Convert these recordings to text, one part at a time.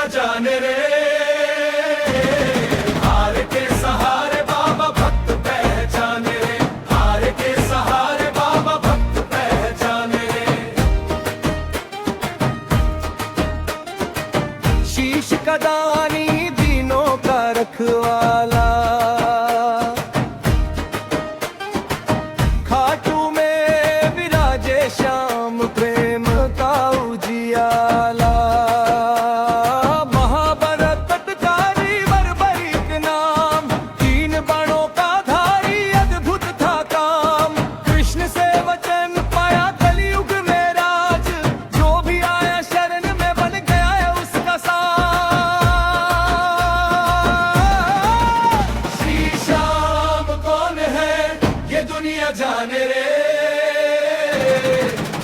जाने रे। हार के सहारे बाबा भक्त पहचाने रे, हार के सहारे बाबा भक्त पहचाने रे। शीश का दानी दीनों का रखवाला, खाटू में विराजे श्याम प्रेम का उजियाला। महाभारत तत्कारी बर्बरीक नाम, तीन बाणों का धारी अद्भुत था काम। कृष्ण से वचन पाया कलयुग में राज, जो भी आया शरण में बन गया है उसका साथ। श्री श्याम कौन है ये दुनिया जाने रे।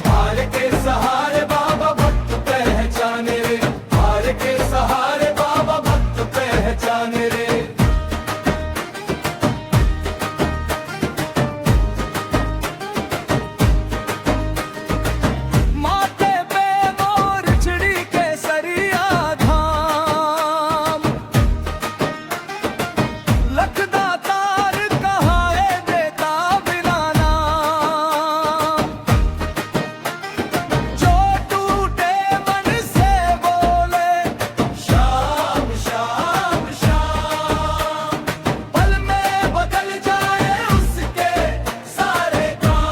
हार के सहारे बाबा भक्त पहचाने रे, हार के सहारे बाबा भक्त पहचाने रे। माथे पे मोर चिड़ी के सरिया धाम, लखदा तार कहा है देता बिना नाम। जो टूटे मन से बोले श्याम श्याम श्याम, पल में बदल जाए उसके सारे काम।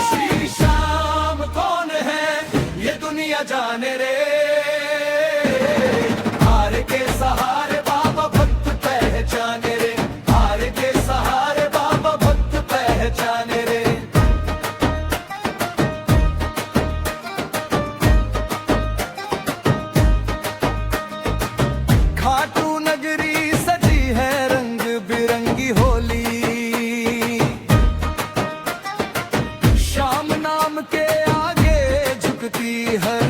श्री श्याम कौन है ये दुनिया जाने रे। हार के सहारे बाबा भक्त पहचाने रे, हार के सहारे बाबा भक्त पहचाने रे। खाटू नगरी सजी है रंग बिरंगी होली। श्याम नाम के आगे झुकती है